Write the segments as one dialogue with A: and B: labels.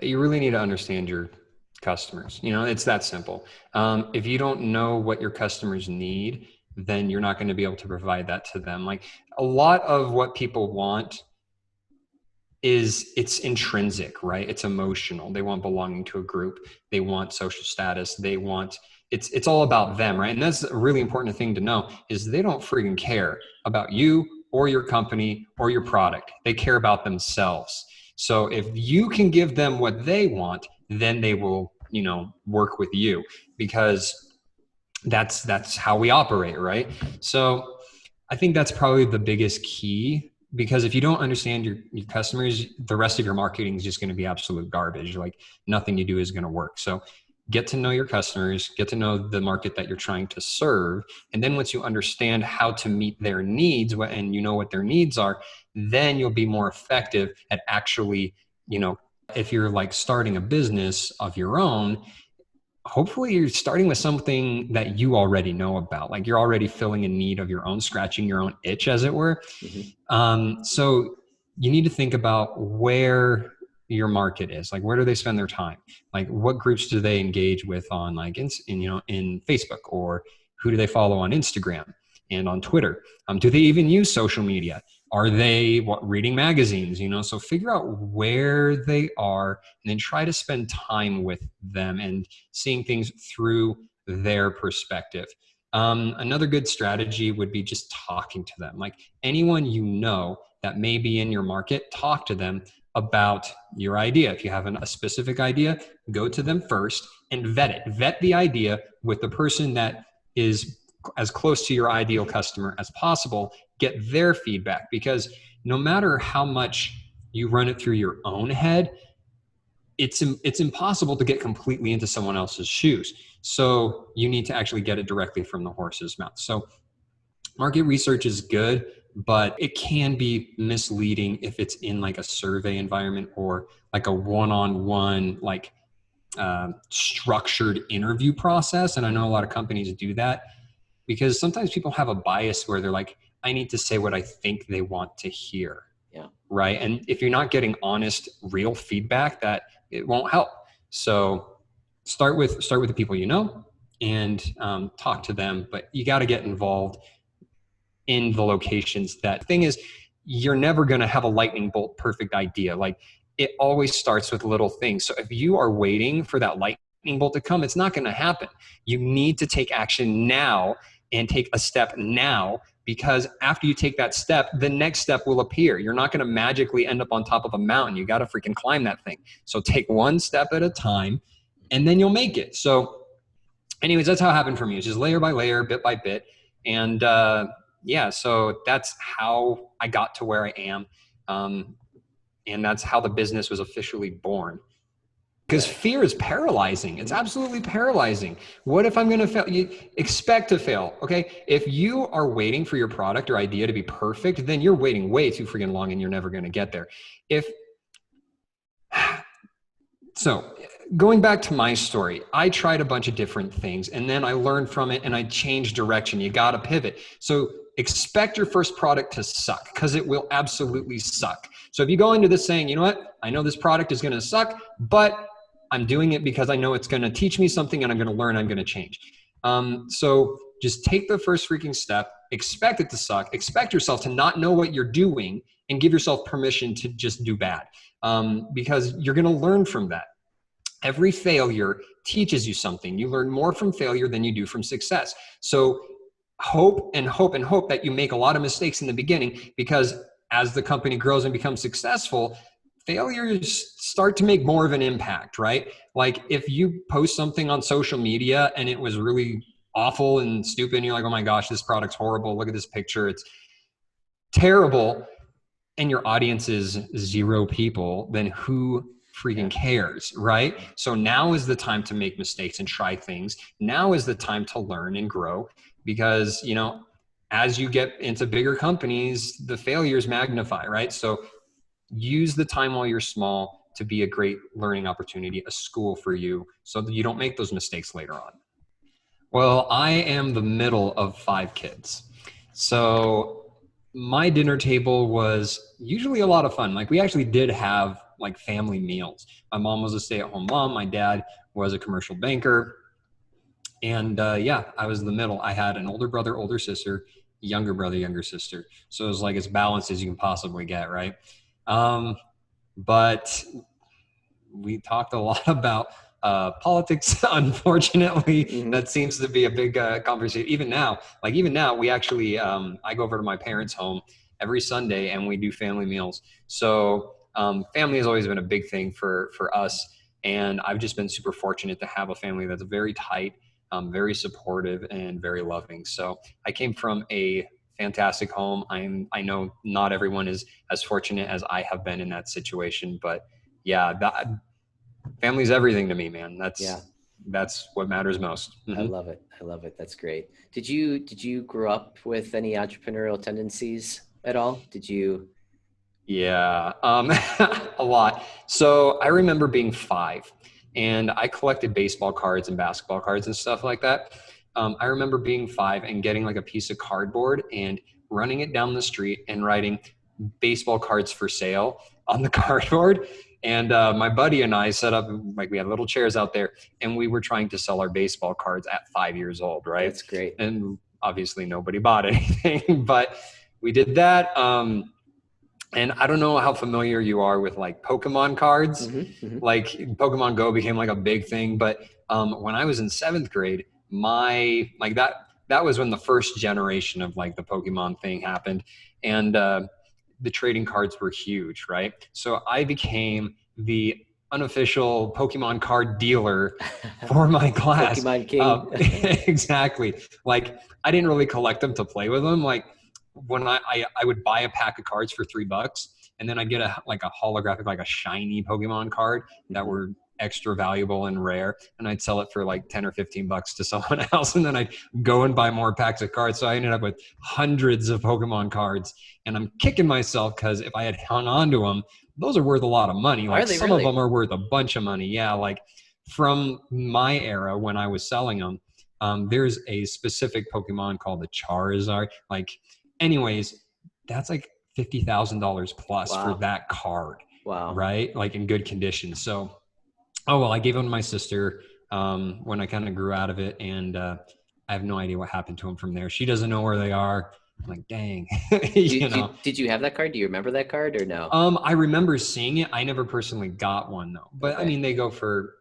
A: You really need to understand your customers. It's that simple. If you don't know what your customers need, then you're not going to be able to provide that to them. Like a lot of what people want it's intrinsic, right? It's emotional. They want belonging to a group. They want social status. It's all about them, right? And that's a really important thing to know is they don't freaking care about you or your company or your product. They care about themselves. So if you can give them what they want, then they will, work with you, because that's how we operate, right? So I think that's probably the biggest key, because if you don't understand your customers, the rest of your marketing is just going to be absolute garbage. Like nothing you do is going to work. So get to know your customers, get to know the market that you're trying to serve. And then once you understand how to meet their needs and you know what their needs are, then you'll be more effective at actually, if you're like starting a business of your own, hopefully you're starting with something that you already know about. Like you're already filling a need of your own, scratching your own itch, as it were. Mm-hmm. So you need to think about where your market is. Like, where do they spend their time? Like, what groups do they engage with on in Facebook, or who do they follow on Instagram and on Twitter? Do they even use social media? Are they reading magazines? So figure out where they are and then try to spend time with them and seeing things through their perspective. Another good strategy would be just talking to them. Like anyone that may be in your market, talk to them about your idea. If you have a specific idea, go to them first and vet it. Vet the idea with the person that is as close to your ideal customer as possible. Get their feedback, because no matter how much you run it through your own head, it's impossible to get completely into someone else's shoes. So you need to actually get it directly from the horse's mouth. So market research is good, but it can be misleading if it's in like a survey environment or like a one-on-one, like structured interview process. And I know a lot of companies do that, because sometimes people have a bias where they're like, I need to say what I think they want to hear.
B: Yeah.
A: Right. And if you're not getting honest, real feedback, that it won't help. So start with the people and talk to them, but you got to get involved in the locations. That thing is, you're never going to have a lightning bolt perfect idea. Like it always starts with little things. So if you are waiting for that lightning bolt to come, it's not going to happen. You need to take action now and take a step now, because after you take that step, the next step will appear. You're not going to magically end up on top of a mountain. You got to freaking climb that thing. So take one step at a time and then you'll make it. So anyways, that's how it happened for me. It's just layer by layer, bit by bit. And so that's how I got to where I am. And that's how the business was officially born. Because fear is paralyzing. It's absolutely paralyzing. What if I'm going to fail? You expect to fail, okay? If you are waiting for your product or idea to be perfect, then you're waiting way too freaking long and you're never going to get there. So going back to my story, I tried a bunch of different things and then I learned from it and I changed direction. You got to pivot. So expect your first product to suck, because it will absolutely suck. So if you go into this saying, you know what, I know this product is going to suck, but I'm doing it because I know it's going to teach me something and I'm going to learn, I'm going to change. So just take the first freaking step, expect it to suck, expect yourself to not know what you're doing, and give yourself permission to just do bad, because you're going to learn from that. Every failure teaches you something. You learn more from failure than you do from success. So hope and hope and hope that you make a lot of mistakes in the beginning, because as the company grows and becomes successful, failures start to make more of an impact, right? Like if you post something on social media and it was really awful and stupid, and you're like, oh my gosh, this product's horrible. Look at this picture. It's terrible. And your audience is 0 people, then who freaking cares, right? So now is the time to make mistakes and try things. Now is the time to learn and grow, because, as you get into bigger companies, the failures magnify, right? So use the time while you're small to be a great learning opportunity, a school for you, so that you don't make those mistakes later on. Well, I am the middle of 5 kids. So my dinner table was usually a lot of fun. Like we actually did have like family meals. My mom was a stay-at-home mom. My dad was a commercial banker. And yeah, I was the middle. I had an older brother, older sister, younger brother, younger sister. So it was like as balanced as you can possibly get, right? But we talked a lot about politics. Unfortunately, that seems to be a big conversation. Even now, we actually, I go over to my parents' home every Sunday and we do family meals. So family has always been a big thing for us. And I've just been super fortunate to have a family that's very tight, very supportive, and very loving. So I came from a fantastic home. I know not everyone is as fortunate as I have been in that situation, but yeah, family's everything to me, man. That's what matters most.
B: I love it. I love it. That's great. Did you grow up with any entrepreneurial tendencies at all? Did you?
A: Yeah, a lot. So I remember being 5 and I collected baseball cards and basketball cards and stuff like that. I remember being 5 and getting like a piece of cardboard and running it down the street and writing baseball cards for sale on the cardboard. And my buddy and I set up, like we had little chairs out there and we were trying to sell our baseball cards at 5 years old, right?
B: That's great.
A: And obviously nobody bought anything, but we did that. And I don't know how familiar you are with like Pokemon cards. Like Pokemon Go became like a big thing. But when I was in 7th grade, that was when the first generation of like the Pokemon thing happened. And the trading cards were huge, right? So I became the unofficial Pokemon card dealer for my class.
B: Pokemon King.
A: Exactly. Like I didn't really collect them to play with them. Like when I would buy a pack of cards for $3 and then I'd get a holographic, like a shiny Pokemon card that were extra valuable and rare. And I'd sell it for like 10 or $15 to someone else. And then I'd go and buy more packs of cards. So I ended up with hundreds of Pokemon cards and I'm kicking myself because if I had hung on to them, those are worth a lot of money. Like some
B: really?
A: of them are worth a bunch of money. Yeah. Like from my era when I was selling them, there's a specific Pokemon called the Charizard. Like, anyways, that's like $50,000 plus for that card.
B: Wow.
A: Right? Like in good condition. So, I gave them to my sister when I kind of grew out of it. And I have no idea what happened to them from there. She doesn't know where they are. I'm like, dang.
B: Did you have that card? Do you remember that card or no?
A: I remember seeing it. I never personally got one though. But okay. I mean, they go for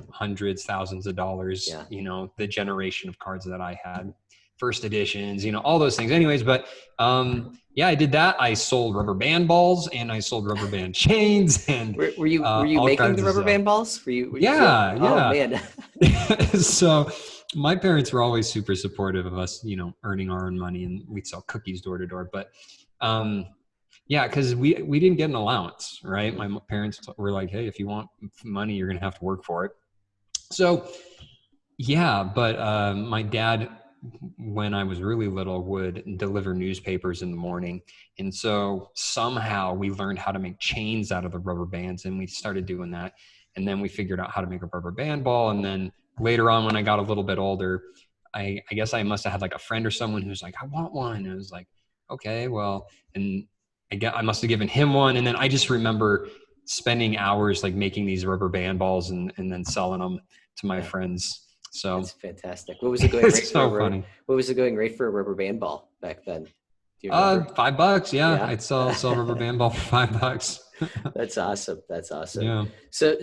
A: hundreds, thousands of dollars, the generation of cards that I had. First editions, all those things. Anyways, but yeah, I did that. I sold rubber band balls and I sold rubber band chains. And
B: were you making the rubber band balls? Were you
A: yeah.
B: Oh man.
A: So my parents were always super supportive of us, earning our own money, and we'd sell cookies door to door. But yeah, because we didn't get an allowance, right? My parents were like, hey, if you want money, you're gonna have to work for it. So yeah, but my dad, when I was really little, would deliver newspapers in the morning. And so somehow we learned how to make chains out of the rubber bands and we started doing that. And then we figured out how to make a rubber band ball. And then later on, when I got a little bit older, I guess I must have had like a friend or someone who's like, I want one. And I was like, okay, well, and I must have given him one. And then I just remember spending hours like making these rubber band balls and then selling them to my friends. So
B: that's fantastic. What was the going rate funny. What was the going rate for a rubber band ball back then? Do
A: you remember? $5. Yeah. I'd sell rubber band ball for $5.
B: That's awesome. That's awesome.
A: Yeah.
B: So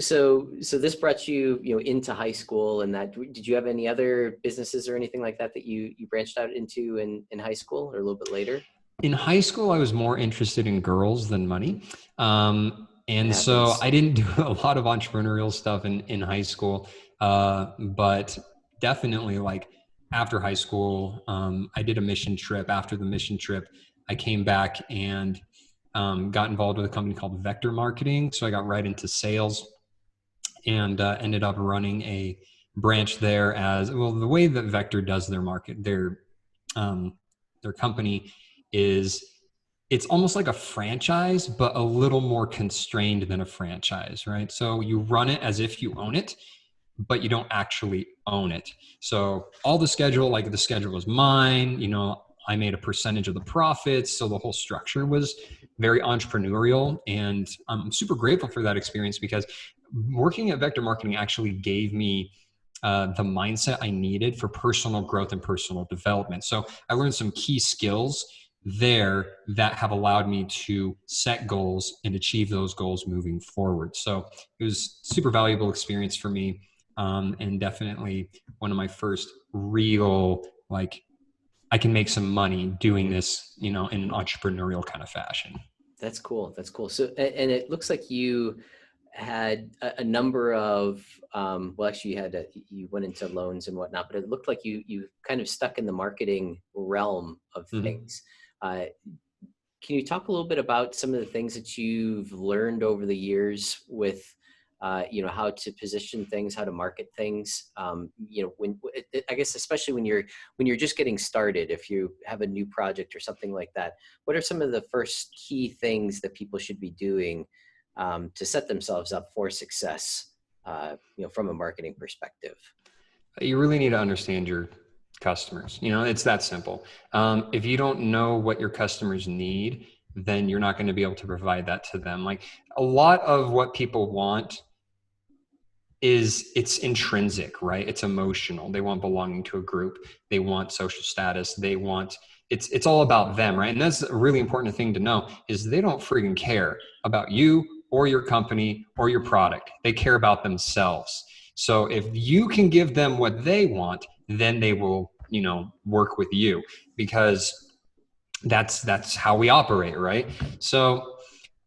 B: this brought you, into high school, and that, did you have any other businesses or anything like that you branched out into in high school or a little bit later?
A: In high school, I was more interested in girls than money. And so I didn't do a lot of entrepreneurial stuff in high school. But definitely like after high school, I did a mission trip. After the mission trip, I came back and got involved with a company called Vector Marketing. So I got right into sales and ended up running a branch there as well. The way that Vector does their market, their company is, it's almost like a franchise, but a little more constrained than a franchise, right? So you run it as if you own it, but you don't actually own it. So all the schedule was mine, I made a percentage of the profits. So the whole structure was very entrepreneurial. And I'm super grateful for that experience because working at Vector Marketing actually gave me the mindset I needed for personal growth and personal development. So I learned some key skills there that have allowed me to set goals and achieve those goals moving forward. So it was super valuable experience for me, and definitely one of my first real, like, I can make some money doing this, in an entrepreneurial kind of fashion.
B: That's cool. That's cool. So, and it looks like you had a number of, well, actually you went into loans and whatnot, but it looked like you kind of stuck in the marketing realm of things. Uh, can you talk a little bit about some of the things that you've learned over the years with, how to position things, how to market things? I guess especially when you're just getting started, if you have a new project or something like that, what are some of the first key things that people should be doing to set themselves up for success, from a marketing perspective?
A: You really need to understand your customers. It's that simple. If you don't know what your customers need, then you're not going to be able to provide that to them. Like, a lot of what people want it's intrinsic, right? It's emotional. They want belonging to a group. They want social status. It's all about them, right? And that's a really important thing to know is they don't freaking care about you or your company or your product. They care about themselves. So if you can give them what they want, then they will, work with you, because that's how we operate, right? So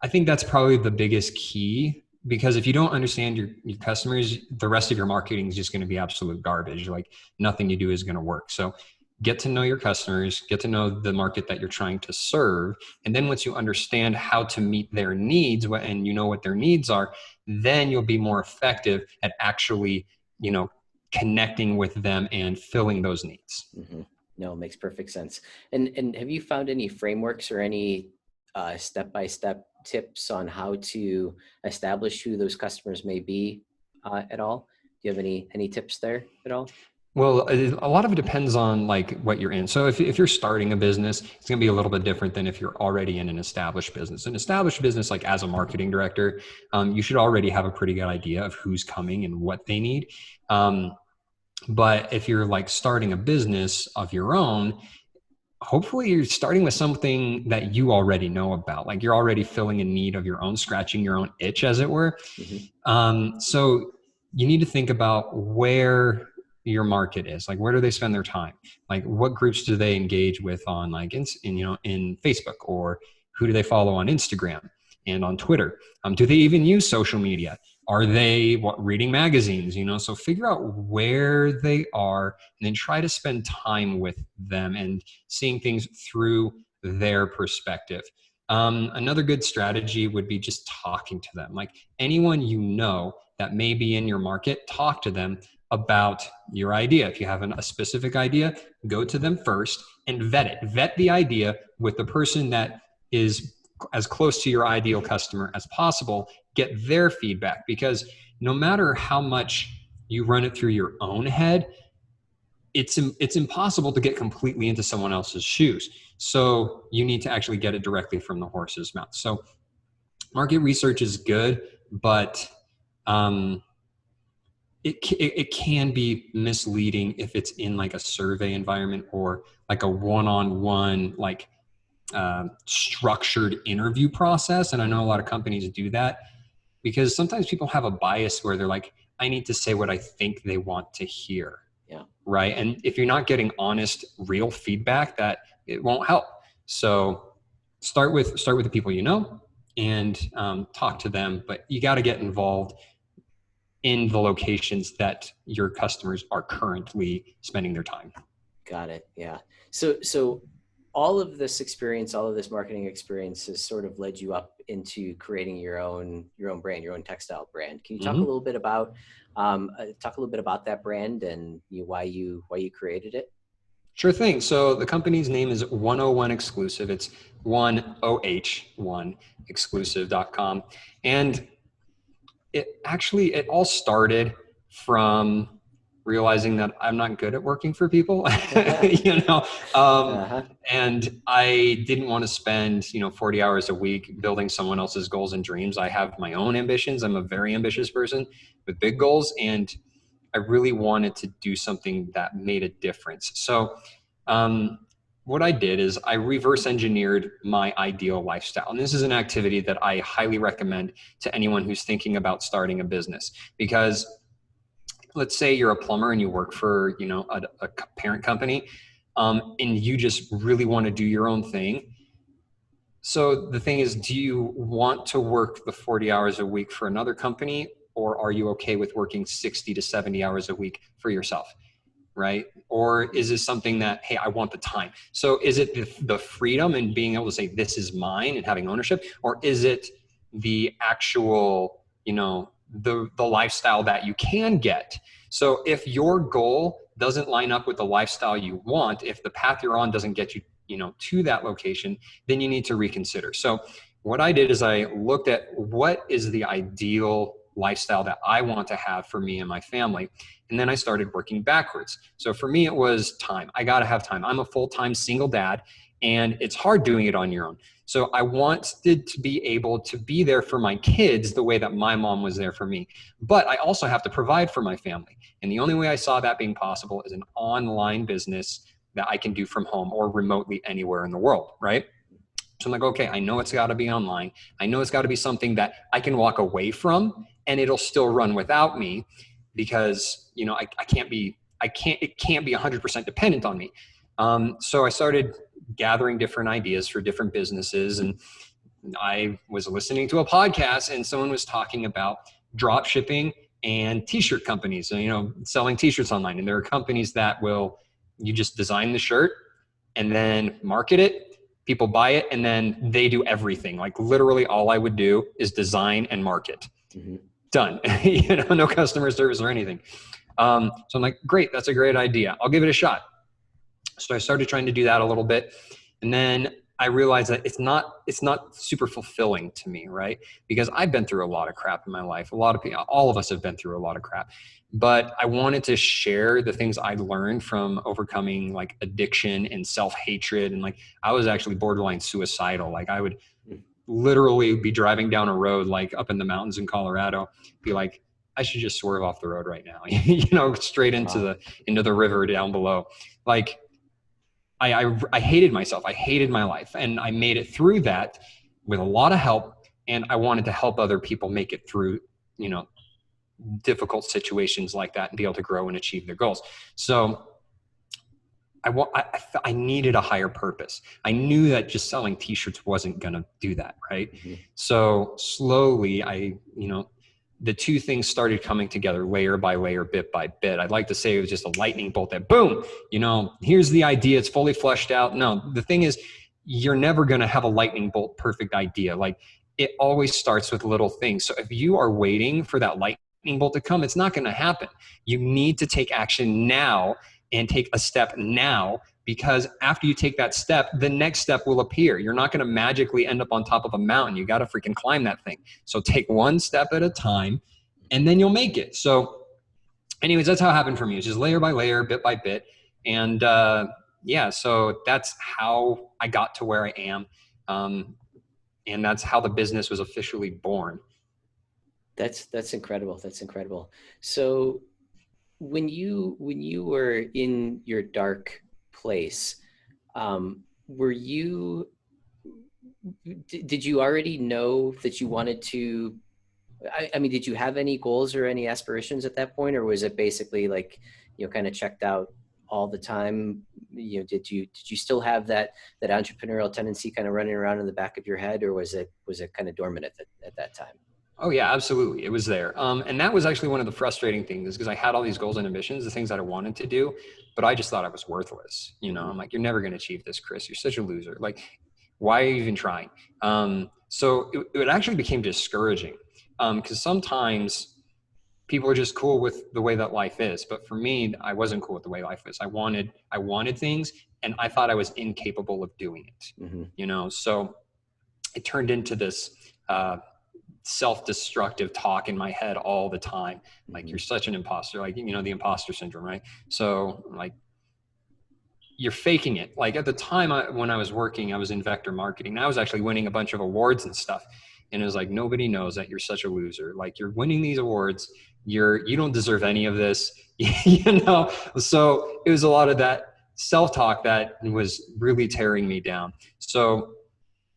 A: I think that's probably the biggest key, because if you don't understand your customers, the rest of your marketing is just going to be absolute garbage. Like, nothing you do is going to work. So get to know your customers, get to know the market that you're trying to serve. And then once you understand how to meet their needs, and you know what their needs are, then you'll be more effective at actually, connecting with them and filling those needs.
B: Mm-hmm. No, it makes perfect sense. And have you found any frameworks or any step-by-step tips on how to establish who those customers may be at all? Do you have any tips there at all?
A: Well, a lot of it depends on like what you're in. So if you're starting a business, it's going to be a little bit different than if you're already in an established business. An established business, like as a marketing director, you should already have a pretty good idea of who's coming and what they need. But if you're like starting a business of your own, hopefully you're starting with something that you already know about. Like, you're already filling a need of your own, scratching your own itch, as it were. So you need to think about where your market is. Like, where do they spend their time? Like, what groups do they engage with on, like, in Facebook, or who do they follow on Instagram and on Twitter? Do they even use social media? Are they reading magazines? So figure out where they are, and then try to spend time with them and seeing things through their perspective. Another good strategy would be just talking to them. Like, anyone that may be in your market, talk to them about your idea. If you have a specific idea, go to them first and vet it. Vet the idea with the person that is as close to your ideal customer as possible. Get their feedback, because no matter how much you run it through your own head, it's impossible to get completely into someone else's shoes. So you need to actually get it directly from the horse's mouth. So market research is good, but it can be misleading if it's in like a survey environment or like a one-on-one, like structured interview process. And I know a lot of companies do that, because sometimes people have a bias where they're like, I need to say what I think they want to hear.
B: Yeah.
A: Right. And if you're not getting honest, real feedback, that it won't help. So start with the people and talk to them, but you got to get involved in the locations that your customers are currently spending their time.
B: Got it. Yeah. So all of this experience, all of this marketing experience has sort of led you up into creating your own brand, your own textile brand. Can you talk a little bit about that brand and why you created it?
A: Sure thing. So the company's name is 101 Exclusive. It's 101exclusive.com. And it all started from realizing that I'm not good at working for people, you know, and I didn't want to spend, 40 hours a week building someone else's goals and dreams. I have my own ambitions. I'm a very ambitious person with big goals, and I really wanted to do something that made a difference. So what I did is I reverse engineered my ideal lifestyle. And this is an activity that I highly recommend to anyone who's thinking about starting a business, because let's say you're a plumber and you work for, a parent company, and you just really want to do your own thing. So the thing is, do you want to work the 40 hours a week for another company, or are you okay with working 60 to 70 hours a week for yourself? Right? Or is this something that, hey, I want the time? So is it the freedom and being able to say, this is mine and having ownership? Or is it the actual, the lifestyle that you can get? So if your goal doesn't line up with the lifestyle you want, if the path you're on doesn't get you, to that location, then you need to reconsider. So what I did is I looked at what is the ideal lifestyle that I want to have for me and my family. And then I started working backwards. So for me, it was time. I got to have time. I'm a full-time single dad, and it's hard doing it on your own. So I wanted to be able to be there for my kids the way that my mom was there for me. But I also have to provide for my family. And the only way I saw that being possible is an online business that I can do from home or remotely anywhere in the world, right? So I'm like, okay, I know it's got to be online. I know it's got to be something that I can walk away from and it'll still run without me, because, it can't be 100% dependent on me. So I started gathering different ideas for different businesses. And I was listening to a podcast and someone was talking about drop shipping and t-shirt companies, selling t-shirts online. And there are companies that you just design the shirt and then market it. People buy it, and then they do everything. Like literally all I would do is design and market. Mm-hmm. Done. No customer service or anything. So I'm like, great, that's a great idea. I'll give it a shot. So I started trying to do that a little bit. And then I realized that it's not super fulfilling to me, right? Because I've been through a lot of crap in my life. A lot of people, all of us have been through a lot of crap. But I wanted to share the things I learned from overcoming like addiction and self-hatred. And like, I was actually borderline suicidal. Like I would literally be driving down a road, like up in the mountains in Colorado, be like, I should just swerve off the road right now, straight into the river down below. Like, I hated myself. I hated my life, and I made it through that with a lot of help. And I wanted to help other people make it through, difficult situations like that and be able to grow and achieve their goals. So I needed a higher purpose. I knew that just selling t-shirts wasn't going to do that. Right. Mm-hmm. So slowly the two things started coming together layer by layer, bit by bit. I'd like to say it was just a lightning bolt that boom, here's the idea. It's fully fleshed out. No, the thing is, you're never going to have a lightning bolt perfect idea. Like it always starts with little things. So if you are waiting for that lightning bolt to come, it's not going to happen. You need to take action now and take a step now, because after you take that step, the next step will appear. You're not going to magically end up on top of a mountain. You got to freaking climb that thing. So take one step at a time and then you'll make it. So anyways, that's how it happened for me. It's just layer by layer, bit by bit. And so that's how I got to where I am. And that's how the business was officially born.
B: That's incredible. That's incredible. So when you were in your dark place, did you already know that you wanted to, I mean, did you have any goals or any aspirations at that point? Or was it basically like, kind of checked out all the time? Did you still have that entrepreneurial tendency kind of running around in the back of your head, or was it kind of dormant at that time?
A: Oh yeah, absolutely. It was there. And that was actually one of the frustrating things, because I had all these goals and ambitions, the things that I wanted to do, but I just thought I was worthless. I'm like, you're never going to achieve this, Kriss. You're such a loser. Like, why are you even trying? So it actually became discouraging, because sometimes people are just cool with the way that life is. But for me, I wasn't cool with the way life is. I wanted things, and I thought I was incapable of doing it, so it turned into this, self-destructive talk in my head all the time. Like,
B: Mm-hmm.
A: you're such an imposter, like, the imposter syndrome, right? So like, you're faking it. Like, at the time when I was working, I was in vector marketing. I was actually winning a bunch of awards and stuff. And it was like, nobody knows that you're such a loser. Like, you're winning these awards. You don't deserve any of this, So it was a lot of that self-talk that was really tearing me down. So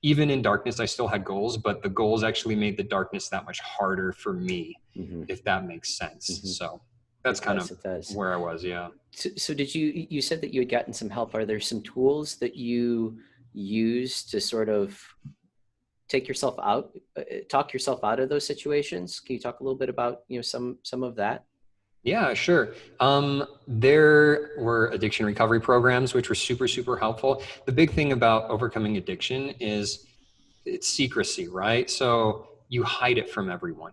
A: even in darkness, I still had goals, but the goals actually made the darkness that much harder for me,
B: Mm-hmm.
A: if that makes sense.
B: Mm-hmm.
A: So that's kind of
B: It does.
A: where I was. Yeah.
B: So did you said that you had gotten some help. Are there some tools that you use to sort of take yourself out, talk yourself out of those situations? Can you talk a little bit about, some of that?
A: Yeah, sure. There were addiction recovery programs, which were super, super helpful. The big thing about overcoming addiction is it's secrecy, right? So you hide it from everyone.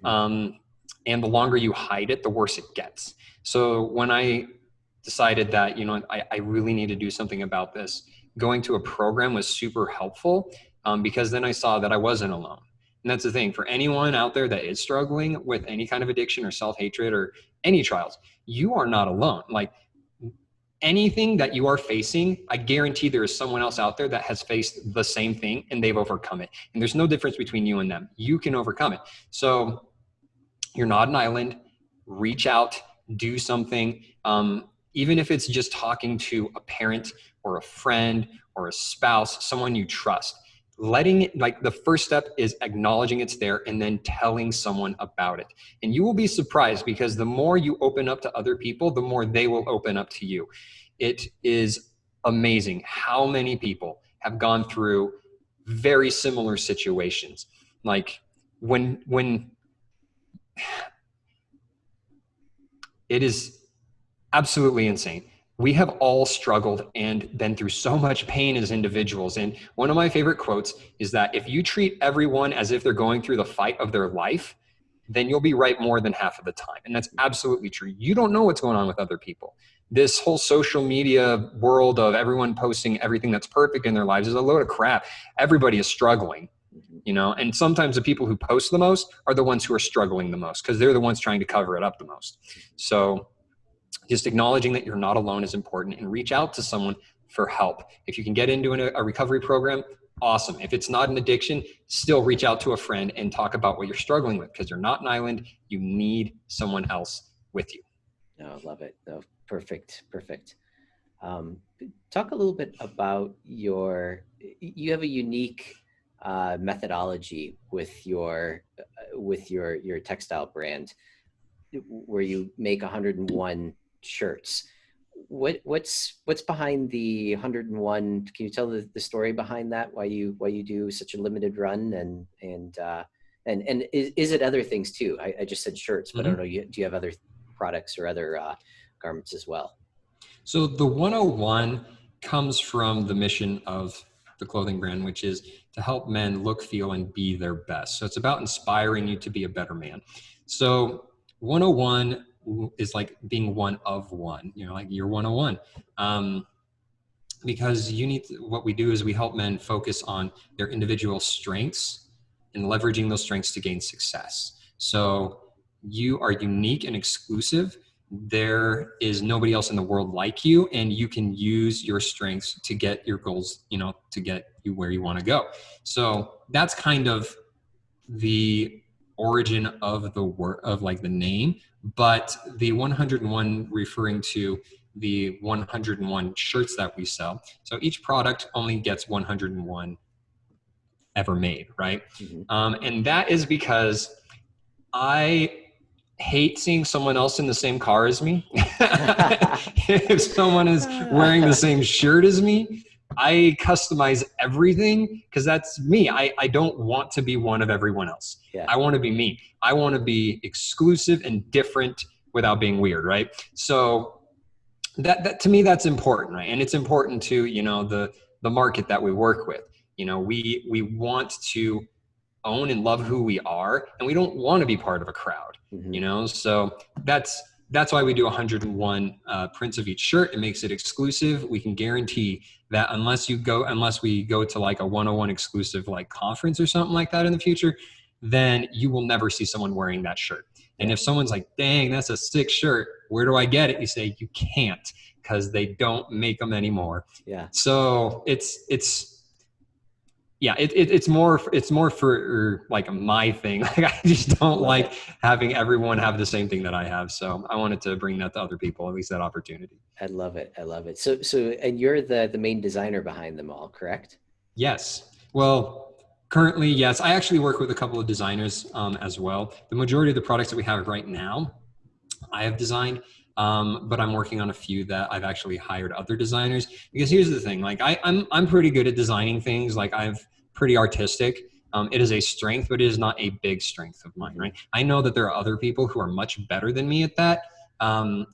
B: Mm-hmm.
A: And the longer you hide it, the worse it gets. So when I decided that, I really need to do something about this, going to a program was super helpful, because then I saw that I wasn't alone. And that's the thing, for anyone out there that is struggling with any kind of addiction or self-hatred or any trials, you are not alone. Like, anything that you are facing, I guarantee there is someone else out there that has faced the same thing and they've overcome it. And there's no difference between you and them. You can overcome it. So you're not an island. Reach out, do something. Even if it's just talking to a parent or a friend or a spouse, someone you trust. Letting it, like, the first step is acknowledging it's there and then telling someone about it. And you will be surprised, because the more you open up to other people, the more they will open up to you. It is amazing how many people have gone through very similar situations. Like, when it is absolutely insane. We have all struggled and been through so much pain as individuals. And one of my favorite quotes is that if you treat everyone as if they're going through the fight of their life, then you'll be right more than half of the time. And that's absolutely true. You don't know what's going on with other people. This whole social media world of everyone posting everything that's perfect in their lives is a load of crap. Everybody is struggling, and sometimes the people who post the most are the ones who are struggling the most, because they're the ones trying to cover it up the most. So just acknowledging that you're not alone is important, and reach out to someone for help. If you can get into a recovery program, awesome. If it's not an addiction, still reach out to a friend and talk about what you're struggling with, because you're not an island. You need someone else with you.
B: Oh, I love it. Oh, perfect. Talk a little bit about you have a unique methodology with your textile brand, where you make 101 shirts. What's behind the 101? Can you tell the story behind that? Why you do such a limited run, and is it other things too? I just said shirts, but I don't know. Do you have other products or other garments as well?
A: So the 101 comes from the mission of the clothing brand, which is to help men look, feel, and be their best. So it's about inspiring you to be a better man. So 101 is like being one of one, like you're 101. Because what we do is we help men focus on their individual strengths and leveraging those strengths to gain success. So you are unique and exclusive. There is nobody else in the world like you, and you can use your strengths to get your goals, to get you where you want to go. So that's kind of the origin of the word, of like the name, but the 101 referring to the 101 shirts that we sell. So each product only gets 101 ever made, right?
B: Mm-hmm.
A: And that is because I hate seeing someone else in the same car as me. If someone is wearing the same shirt as me, I customize everything, because that's me. I don't want to be one of everyone else.
B: Yeah.
A: I want to be me. I want to be exclusive and different without being weird, right? So that to me, that's important, right? And it's important to, the market that we work with. We want to own and love who we are, and we don't want to be part of a crowd.
B: Mm-hmm.
A: So that's why we do 101 prints of each shirt. It makes it exclusive. We can guarantee that unless we go to like a 101 exclusive like conference or something like that in the future, then you will never see someone wearing that shirt. And
B: Yeah.
A: if someone's like, dang, that's a sick shirt, where do I get it? You say, you can't, because they don't make them anymore.
B: Yeah.
A: So it's more for like my thing. Like, I just don't like having everyone have the same thing that I have. So I wanted to bring that to other people, at least that opportunity.
B: I love it. I love it. So, and you're the main designer behind them all, correct?
A: Yes. Well, currently, yes. I actually work with a couple of designers as well. The majority of the products that we have right now, I have designed, but I'm working on a few that I've actually hired other designers. Because here's the thing: like I'm pretty good at designing things. Like I'm pretty artistic. It is a strength, but it is not a big strength of mine, right? I know that there are other people who are much better than me at that.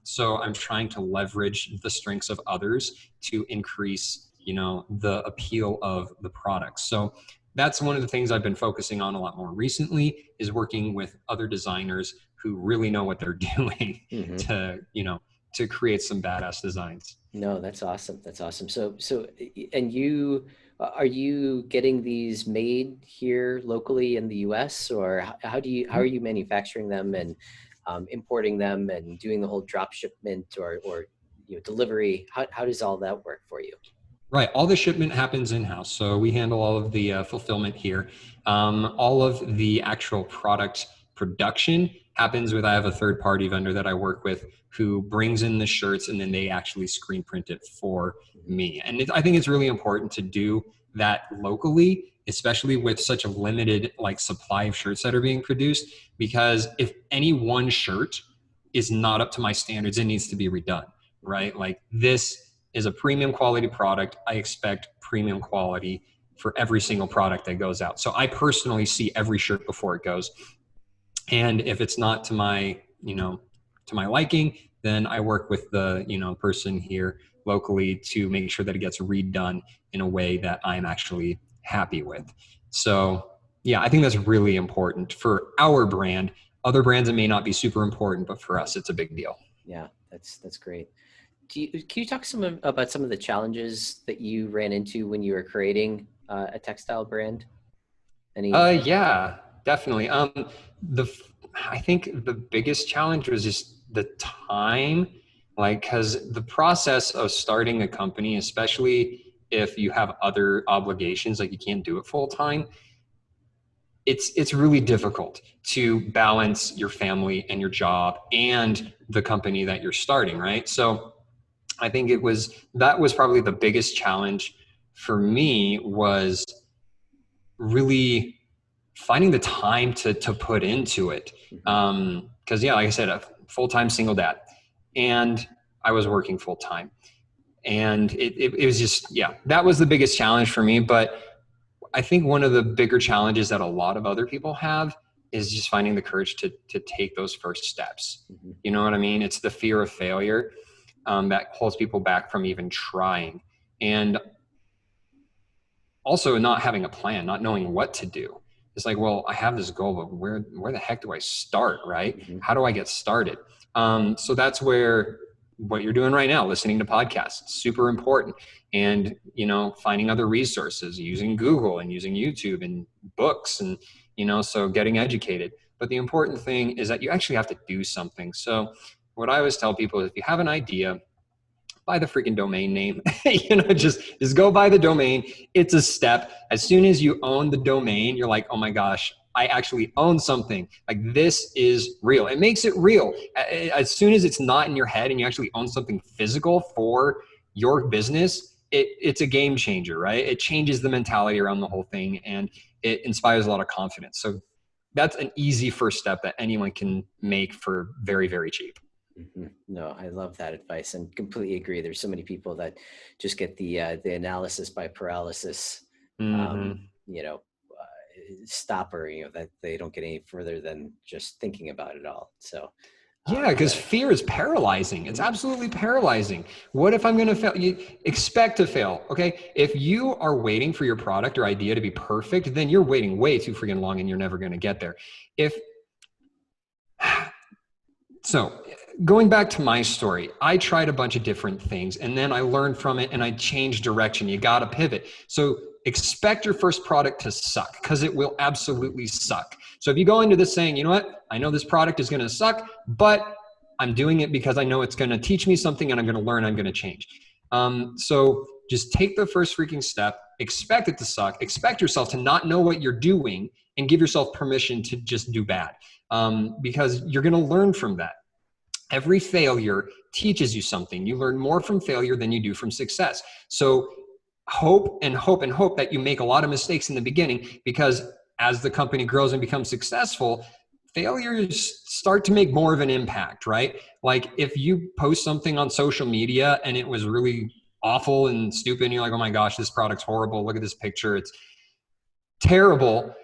A: So I'm trying to leverage the strengths of others to increase, the appeal of the products. So that's one of the things I've been focusing on a lot more recently, is working with other designers who really know what they're doing to create some badass designs.
B: No, that's awesome. That's awesome. So, and you, are you getting these made here locally in the US, or how are you manufacturing them and importing them and doing the whole drop shipment or delivery? How does all that work for you?
A: Right. All the shipment happens in-house. So we handle all of the fulfillment here. All of the actual product production happens with, I have a third party vendor that I work with who brings in the shirts, and then they actually screen print it for me. And I think it's really important to do that locally, especially with such a limited supply of shirts that are being produced, because if any one shirt is not up to my standards, it needs to be redone, right? Like, this is a premium quality product. I expect premium quality for every single product that goes out. So I personally see every shirt before it goes. And if it's not to my, to my liking, then I work with the, person here locally to make sure that it gets redone in a way that I'm actually happy with. So yeah, I think that's really important for our brand. Other brands, it may not be super important, but for us, it's a big deal.
B: Yeah, that's great. Can you talk about some of the challenges that you ran into when you were creating a textile brand?
A: Yeah, definitely. I think the biggest challenge was just the time, because the process of starting a company, especially if you have other obligations, like you can't do it full time, it's really difficult to balance your family and your job and the company that you're starting, right? So I think that was probably the biggest challenge for me, was really finding the time to put into it. Because yeah, like I said, a full-time single dad, and I was working full-time, and it was just, yeah, that was the biggest challenge for me. But I think one of the bigger challenges that a lot of other people have is just finding the courage to take those first steps. You know what I mean? It's the fear of failure that holds people back from even trying. And also not having a plan, not knowing what to do. It's like, well, I have this goal, but where the heck do I start, right? How do I get started? So that's where what you're doing right now, listening to podcasts, super important. And, finding other resources, using Google and using YouTube and books, and, so getting educated. But the important thing is that you actually have to do something. So what I always tell people is, if you have an idea, buy the freaking domain name. Just go buy the domain. It's a step. As soon as you own the domain, you're like, oh my gosh, I actually own something. Like, this is real. It makes it real. As soon as it's not in your head and you actually own something physical for your business, it's a game changer, right? It changes the mentality around the whole thing, and it inspires a lot of confidence. So that's an easy first step that anyone can make for very, very cheap.
B: No, I love that advice and completely agree. There's so many people that just get the analysis by paralysis, stopper, that they don't get any further than just thinking about it all. So
A: yeah, because fear is paralyzing. It's absolutely paralyzing. What if I'm going to fail? You expect to fail. Okay. If you are waiting for your product or idea to be perfect, then you're waiting way too freaking long, and you're never going to get there. So going back to my story, I tried a bunch of different things, and then I learned from it and I changed direction. You got to pivot. So expect your first product to suck, because it will absolutely suck. So if you go into this saying, you know what, I know this product is going to suck, but I'm doing it because I know it's going to teach me something and I'm going to learn, I'm going to change. So just take the first freaking step, expect it to suck, expect yourself to not know what you're doing, and give yourself permission to just do bad, because you're going to learn from that. Every failure teaches you something. You learn more from failure than you do from success. So hope and hope and hope that you make a lot of mistakes in the beginning, because as the company grows and becomes successful, failures start to make more of an impact, right? Like if you post something on social media and it was really awful and stupid, and you're like, oh my gosh, this product's horrible. Look at this picture. It's terrible.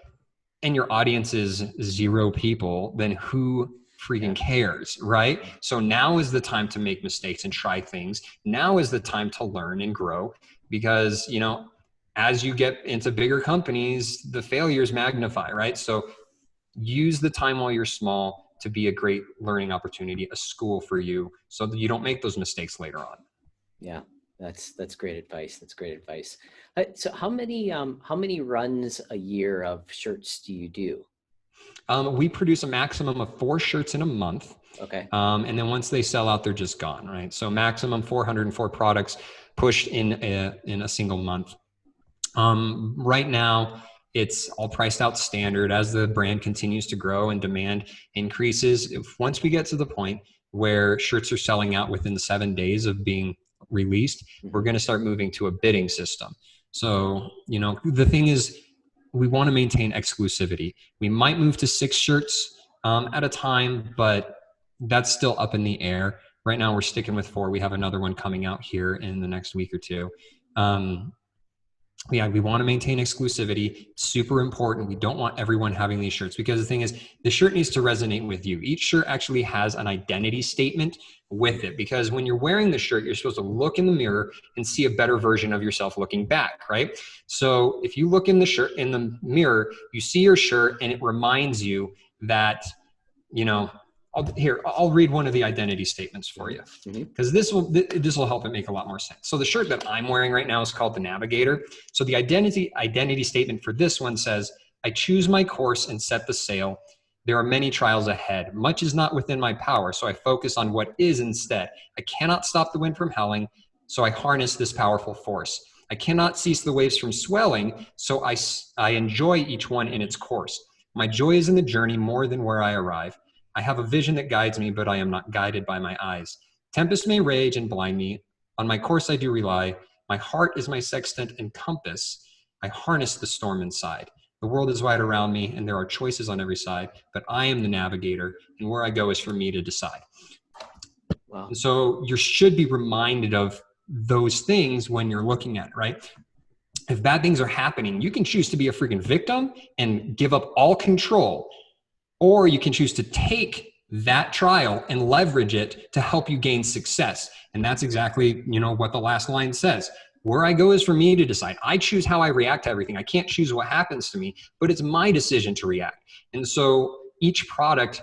A: And your audience is 0 people, then who freaking cares, right? So now is the time to make mistakes and try things. Now is the time to learn and grow, because, you know, as you get into bigger companies, the failures magnify, right? So use the time while you're small to be a great learning opportunity, a school for you, so that you don't make those mistakes later on.
B: Yeah, that's great advice. That's great advice. So how many runs a year of shirts do you do?
A: We produce a maximum of 4 shirts in a month.
B: Okay.
A: And then once they sell out, they're just gone, right? So maximum 404 products pushed in a single month. Right now, it's all priced out standard. As the brand continues to grow and demand increases, once we get to the point where shirts are selling out within 7 days of being released, we're going to start moving to a bidding system. So, you know, the thing is, we want to maintain exclusivity. We might move to 6 shirts at a time, but that's still up in the air. Right now, we're sticking with 4. We have another one coming out here in the next week or two. Yeah, we want to maintain exclusivity. It's super important. We don't want everyone having these shirts, because the thing is, the shirt needs to resonate with you. Each shirt actually has an identity statement with it, because when you're wearing the shirt, you're supposed to look in the mirror and see a better version of yourself looking back, right? So if you look in the mirror, you see your shirt and it reminds you that, you know, I'll read one of the identity statements for you, because this will help it make a lot more sense. So the shirt that I'm wearing right now is called the Navigator. So the identity statement for this one says, I choose my course and set the sail. There are many trials ahead. Much is not within my power, so I focus on what is instead. I cannot stop the wind from howling, so I harness this powerful force. I cannot cease the waves from swelling, so I enjoy each one in its course. My joy is in the journey more than where I arrive. I have a vision that guides me, but I am not guided by my eyes. Tempest may rage and blind me. On my course I do rely. My heart is my sextant and compass. I harness the storm inside. The world is wide around me, and there are choices on every side, but I am the navigator, and where I go is for me to decide. Wow. And so you should be reminded of those things when you're looking at it, right? If bad things are happening, you can choose to be a freaking victim and give up all control, or you can choose to take that trial and leverage it to help you gain success. And that's exactly, you know, what the last line says. Where I go is for me to decide. I choose how I react to everything. I can't choose what happens to me, but it's my decision to react. And so each product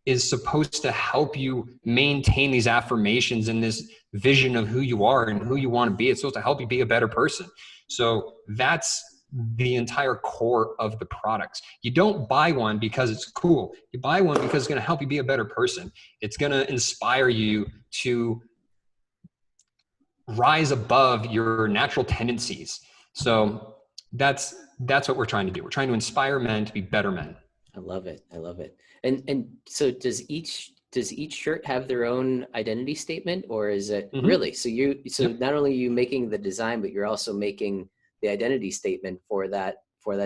A: is supposed to help you maintain these affirmations and this vision of who you are and who you want to be. It's supposed to help you be a better person. So that's the entire core of the products. You don't buy one because it's cool. You buy one because it's going to help you be a better person. It's going to inspire you to rise above your natural tendencies. So that's what we're trying to do. We're trying to inspire men to be better men.
B: I love it. I love it. And so does each shirt have their own identity statement, or is it really? So not only are you making the design, but you're also making the identity statement for that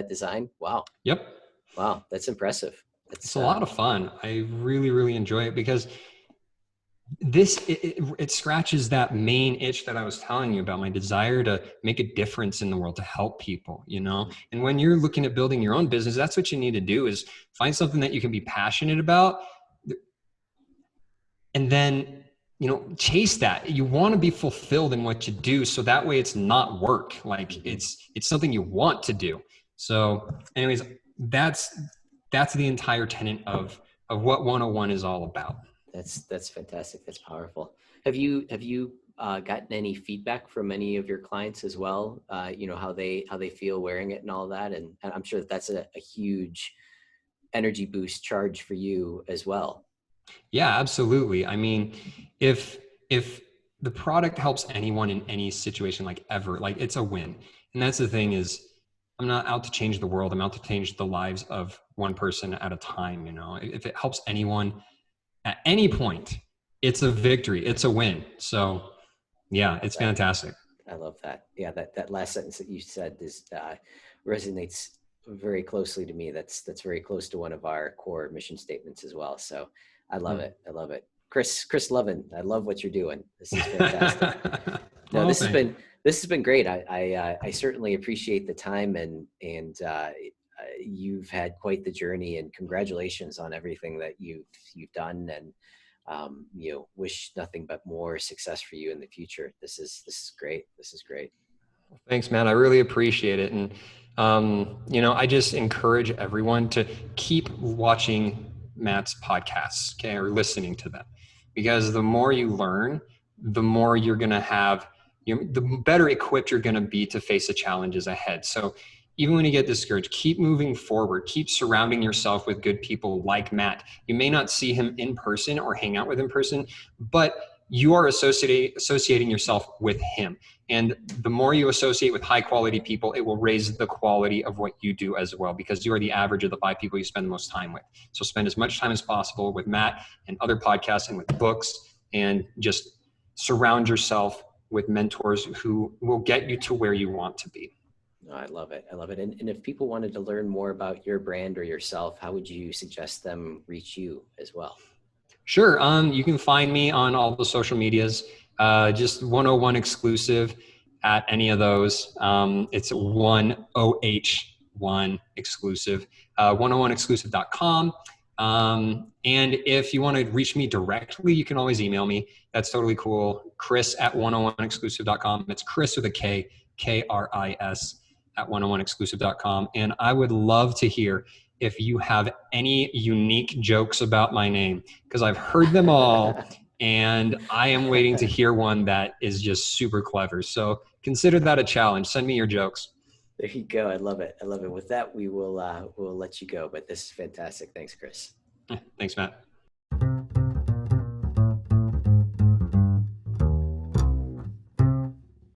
B: design. Wow.
A: Yep.
B: Wow. That's impressive.
A: It's a lot of fun. I really, really enjoy it, because it scratches that main itch that I was telling you about, my desire to make a difference in the world, to help people, you know? And when you're looking at building your own business, that's what you need to do, is find something that you can be passionate about, and then, you know, chase that. You want to be fulfilled in what you do, so that way it's not work. Like it's something you want to do. So anyways, that's the entire tenet of what 101 is all about.
B: That's fantastic. That's powerful. Have you gotten any feedback from any of your clients as well? How they feel wearing it and all that, and I'm sure that's a huge energy boost charge for you as well.
A: Yeah, absolutely. I mean, if the product helps anyone in any situation, like ever, like it's a win. And that's the thing is, I'm not out to change the world. I'm out to change the lives of one person at a time. If it helps anyone at any point, it's a victory. It's a win. So yeah, it's
B: That
A: fantastic.
B: I love that. Yeah, that last sentence that you said is resonates very closely to me. That's very close to one of our core mission statements as well. So I love
A: Hmm.
B: it. I love it. Kris Lovin, I love what you're doing. This is fantastic. No,
A: Well, thank you.
B: this has been great. I certainly appreciate the time, and you've had quite the journey. And congratulations on everything that you've done. And wish nothing but more success for you in the future. This is great. This is great.
A: Thanks, man. I really appreciate it. And, I just encourage everyone to keep watching Matt's podcasts, okay, or listening to them, because the more you learn, the more you're going to have, the better equipped you're going to be to face the challenges ahead. So even when you get discouraged, keep moving forward, keep surrounding yourself with good people like Matt. You may not see him in person or hang out with him in person, but you are associating yourself with him. And the more you associate with high quality people, it will raise the quality of what you do as well, because you are the average of the 5 people you spend the most time with. So spend as much time as possible with Matt and other podcasts and with books, and just surround yourself with mentors who will get you to where you want to be.
B: Oh, I love it. I love it. And if people wanted to learn more about your brand or yourself, how would you suggest them reach you as well?
A: Sure. You can find me on all the social medias. Just 101 exclusive at any of those. It's 1OH1 exclusive. 101exclusive.com. And if you want to reach me directly, you can always email me. That's totally cool. Kriss at 101exclusive.com. It's Kriss with a K, Kris at 101exclusive.com. And I would love to hear if you have any unique jokes about my name, because I've heard them all and I am waiting to hear one that is just super clever. So consider that a challenge. Send me your jokes.
B: There you go. I love it. I love it. With that, we'll let you go. But this is fantastic. Thanks, Kris.
A: Thanks, Matt.